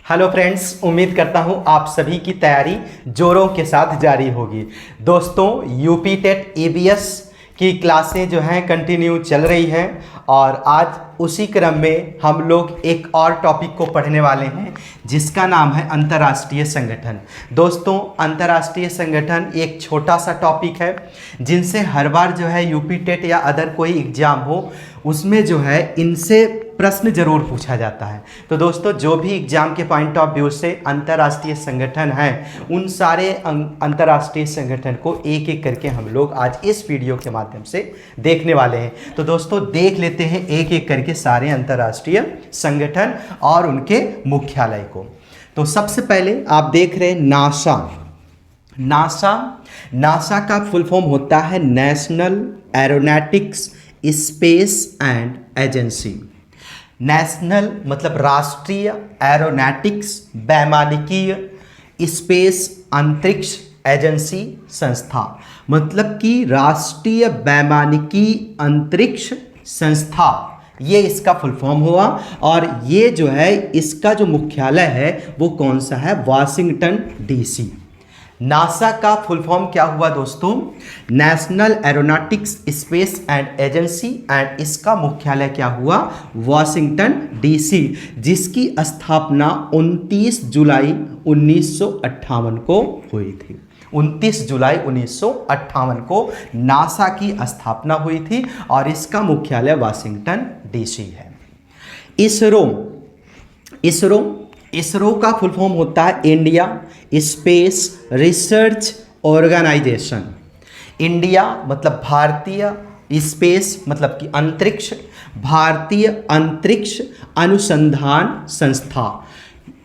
Hello friends, उम्मीद करता हूँ आप सभी की तैयारी जोरों के साथ जारी होगी। दोस्तों, यूपी टेट ईबीएस की क्लासें जो हैं कंटिन्यू चल रही हैं और आज उसी क्रम में हम लोग एक और टॉपिक को पढ़ने वाले हैं जिसका नाम है अंतर्राष्ट्रीय संगठन। दोस्तों, अंतर्राष्ट्रीय संगठन एक छोटा सा टॉपिक है जिनसे हर बार जो है यूपी टेट या अदर कोई एग्जाम हो उसमें जो है इनसे प्रश्न जरूर पूछा जाता है। तो दोस्तों, जो भी एग्जाम के पॉइंट ऑफ व्यू से अंतर्राष्ट्रीय संगठन हैं उन सारे अंतर्राष्ट्रीय संगठन को एक एक करके हम लोग आज इस वीडियो के माध्यम से देखने वाले हैं। तो दोस्तों, देख लेते हैं एक एक करके सारे अंतर्राष्ट्रीय संगठन और उनके मुख्यालय को। तो सबसे पहले आप देख रहे हैं नासा। नासा का फुल फॉर्म होता है national aeronautics space and agency. National मतलब राष्ट्रीय, एरोनॉटिक्स वैमानिकीय, स्पेस अंतरिक्ष एजेंसी संस्था मतलब कि राष्ट्रीय वैमानिकी अंतरिक्ष संस्था, ये इसका फुल फॉर्म हुआ। और ये जो है इसका जो मुख्यालय है वो कौन सा है? Washington DC. नासा का फुल फॉर्म क्या हुआ दोस्तों? National aeronautics space and agency, and इसका मुख्यालय क्या हुआ? वाशिंगटन डीसी, जिसकी स्थापना 29 जुलाई 1958 को हुई थी। 29 जुलाई 1958 को नासा की स्थापना हुई थी और इसका मुख्यालय वाशिंगटन डीसी है। इसरो का फुल फॉर्म होता है India space research organisation. India मतलब भारतीय, स्पेस मतलब कि अंतरिक्ष, भारतीय अंतरिक्ष अनुसंधान संस्था।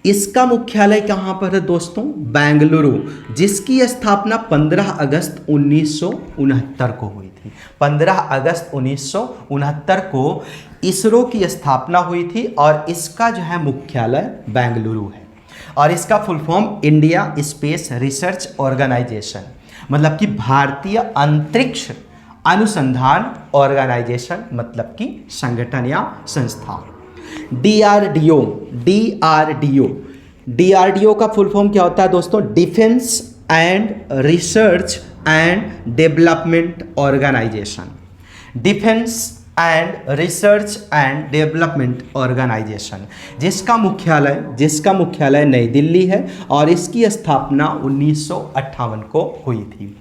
इसका मुख्यालय कहाँ पर है दोस्तों? बेंगलुरु, जिसकी स्थापना 15 अगस्त 1969 को हुई थी। 15 अगस्त 1969 को इसरो की स्थापना हुई थी और इसका जो है मुख्यालय बेंगलुरु है। और इसका full form India space research organisation मतलब कि भारतीय अंतरिक्ष अनुसंधान ऑर्गेनाइजेशन मतलब कि संगठन या संस्था। डीआरडीओ का फुल फॉर्म क्या होता है दोस्तों? Defence and research and development organisation. Defence and research and development organisation, जिसका मुख्यालय नई दिल्ली है और इसकी स्थापना 1958 को हुई थी।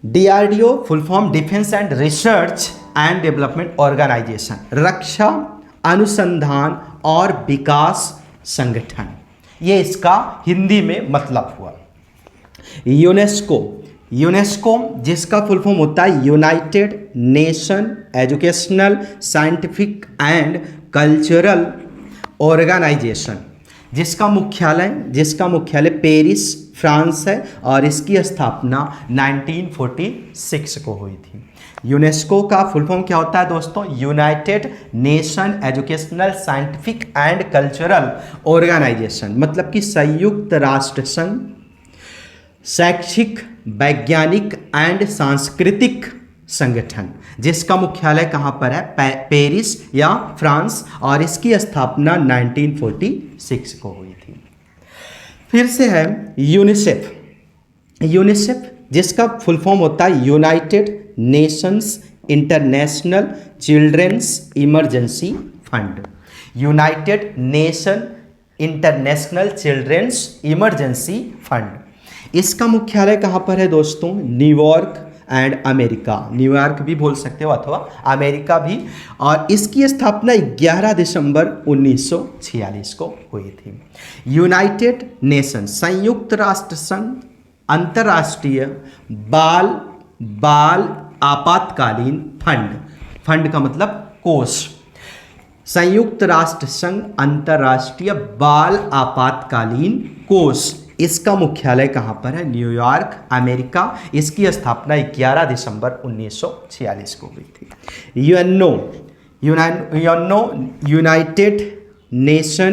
DRDO full form defence and research and development organisation, रक्षा अनुसंधान और विकास संगठन, ये इसका हिंदी में मतलब हुआ। यूनेस्को जिसका फुल फॉर्म होता है United Nation educational scientific and cultural organisation, जिसका मुख्यालय पेरिस फ्रांस है और इसकी स्थापना 1946 को हुई थी। यूनेस्को का फुल फॉर्म क्या होता है दोस्तों? United Nation educational scientific and cultural organisation मतलब कि संयुक्त राष्ट्र संघ शैक्षिक, वैज्ञानिक एंड सांस्कृतिक संगठन, जिसका मुख्यालय कहाँ पर है? पेरिस या फ्रांस और इसकी स्थापना 1946 को हुई थी। फिर से है यूनिसेफ जिसका फुल फॉर्म होता है United Nations international children's emergency fund. United Nation international children's emergency fund, इसका मुख्यालय कहाँ पर है दोस्तों? न्यूयॉर्क एंड अमेरिका, न्यूयॉर्क भी बोल सकते हो अथवा अमेरिका भी, और इसकी स्थापना 11 दिसंबर 1946 को हुई थी। यूनाइटेड नेशन संयुक्त राष्ट्र संघ अंतर्राष्ट्रीय बाल आपातकालीन फंड का मतलब कोष, संयुक्त राष्ट्र संघ अंतर्राष्ट्रीय बाल आपातकालीन कोष, इसका मुख्यालय कहाँ पर है? न्यूयॉर्क अमेरिका, इसकी स्थापना 11 दिसंबर 1946 को हुई थी। यूनाइटेड नेशन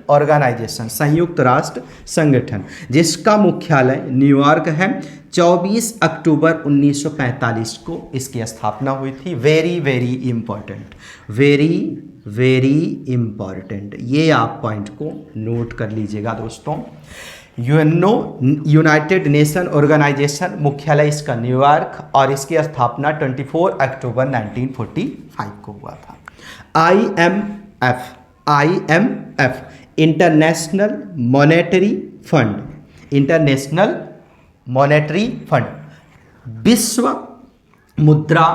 ऑर्गेनाइजेशन संयुक्त राष्ट्र संगठन, जिसका मुख्यालय न्यूयॉर्क है। 24 अक्टूबर 1945 को इसकी स्थापना हुई थी। Very very important, very very important, ये आप पॉइंट को नोट कर लीजिएगा दोस्तों। यूएनओ यूनाइटेड नेशन ऑर्गेनाइजेशन मुख्यालय इसका न्यूयॉर्क और इसकी स्थापना 24 अक्टूबर 1945 को हुआ था। आईएमएफ इंटरनेशनल मॉनेटरी फंड, विश्व मुद्रा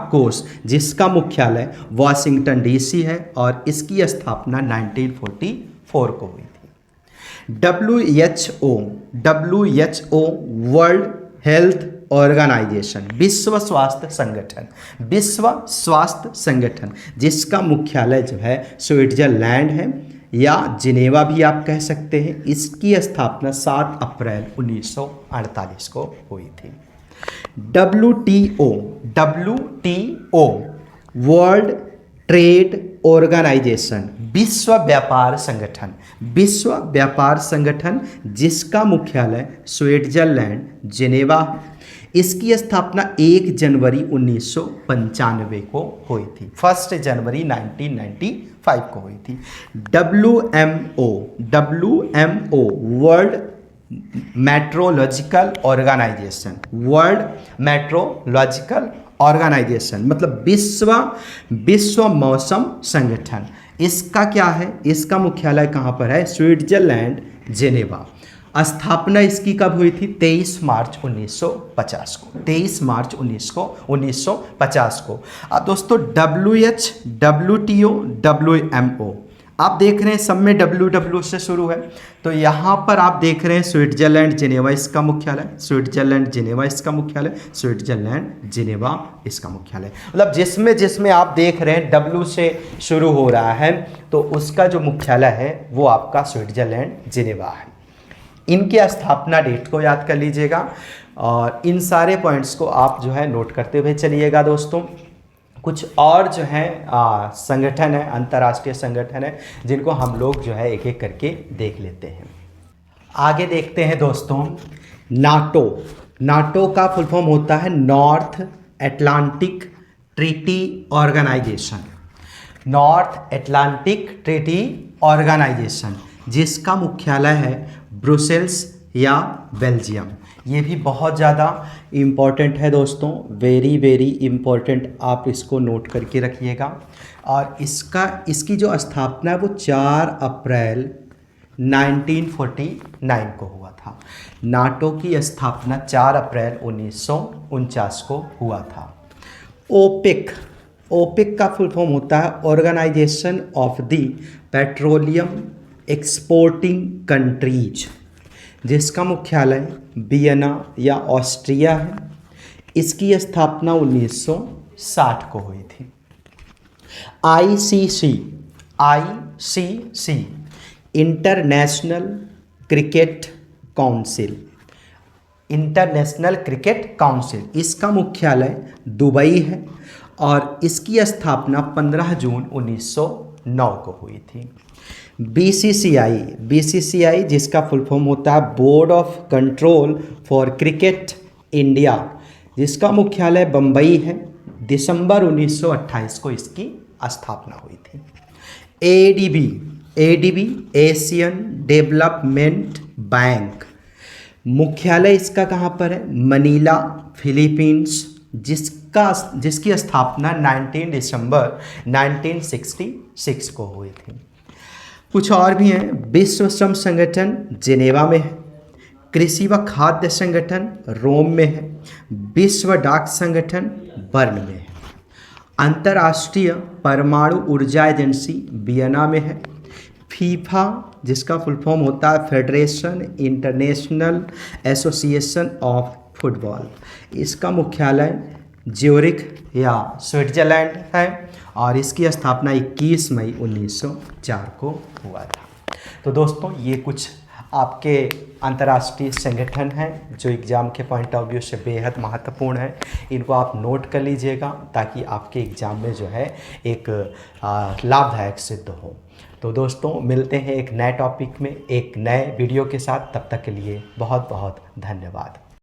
कोष जिसका मुख्यालय वॉशिंगटन डीसी है और इसकी स्थापना 1944 को हुई थी। WHO वर्ल्ड हेल्थ ऑर्गेनाइजेशन, विश्व स्वास्थ्य संगठन जिसका मुख्यालय जो है स्विट्जरलैंड है या जिनेवा भी आप कह सकते हैं, इसकी स्थापना 7 अप्रैल 1948 को हुई थी। WTO वर्ल्ड ट्रेड ऑर्गेनाइजेशन, विश्व व्यापार संगठन जिसका मुख्यालय स्विट्जरलैंड जिनेवा, इसकी स्थापना 1 जनवरी 1995 को हुई थी। 1 जनवरी 1995 को हुई थी। WMO वर्ल्ड मेट्रोलॉजिकल ऑर्गेनाइजेशन मतलब विश्व मौसम संगठन, इसका क्या है, इसका मुख्यालय कहाँ पर है, स्विट्जरलैंड जिनेवा। स्थापना इसकी कब हुई थी, 23 मार्च 1950 को, 23 मार्च 1950 को। अब दोस्तों WTO WMO आप देख रहे हैं सब में WW से शुरू है, तो यहाँ पर आप देख रहे हैं स्विट्जरलैंड जिनेवा इसका मुख्यालय, स्विट्जरलैंड जिनेवा इसका मुख्यालय, मतलब जिसमें आप देख रहे हैं W से शुरू हो रहा है तो उसका जो मुख्यालय है वो आपका स्विट्जरलैंड जिनेवा है। इनकी स्थापना डेट को याद कर लीजिएगा और इन सारे पॉइंट्स को आप जो है नोट करते हुए चलिएगा दोस्तों। कुछ और जो है संगठन है, अंतर्राष्ट्रीय संगठन है, जिनको हम लोग जो है एक एक करके देख लेते हैं। आगे देखते हैं दोस्तों, नाटो का फुल फॉर्म होता है नॉर्थ अटलांटिक ट्रीटी ऑर्गेनाइजेशन, जिसका मुख्यालय है ब्रुसेल्स या बेल्जियम। ये भी बहुत ज़्यादा इम्पॉर्टेंट है दोस्तों, वेरी इम्पॉर्टेंट, आप इसको नोट करके रखिएगा। और इसकी जो स्थापना है वो 4 अप्रैल 1949 को हुआ था। नाटो की स्थापना 4 अप्रैल 1949 को हुआ था। ओपेक का फुल फॉर्म होता है organisation of the petroleum exporting countries, जिसका मुख्यालय वियना या ऑस्ट्रिया है। इसकी स्थापना 1960 को हुई थी। ICC इंटरनेशनल क्रिकेट काउंसिल, इसका मुख्यालय दुबई है और इसकी स्थापना 15 जून 1909 को हुई थी। BCCI जिसका फुल फॉर्म होता है board of control for cricket India, जिसका मुख्यालय बम्बई है। दिसंबर 1928 को इसकी स्थापना हुई थी। ADB एशियन डेवलपमेंट बैंक, मुख्यालय इसका कहाँ पर है, मनीला फिलीपींस, जिसकी स्थापना 19 दिसंबर 1966 को हुई थी। कुछ और भी हैं, विश्व श्रम संगठन जिनेवा में है, कृषि व खाद्य संगठन रोम में है, विश्व डाक संगठन बर्न में है, अंतर्राष्ट्रीय परमाणु ऊर्जा एजेंसी वियना में है, फीफा जिसका फुल फॉर्म होता है federation international association of football, इसका मुख्यालय ज्यूरिख या स्विट्जरलैंड है और इसकी स्थापना 21 मई 1904 को हुआ था। तो दोस्तों ये कुछ आपके अंतर्राष्ट्रीय संगठन हैं जो एग्ज़ाम के पॉइंट ऑफ व्यू से बेहद महत्वपूर्ण है। इनको आप नोट कर लीजिएगा ताकि आपके एग्ज़ाम में जो है एक लाभदायक सिद्ध हो। तो दोस्तों मिलते हैं एक नए टॉपिक में एक नए वीडियो के साथ, तब तक के लिए बहुत बहुत धन्यवाद।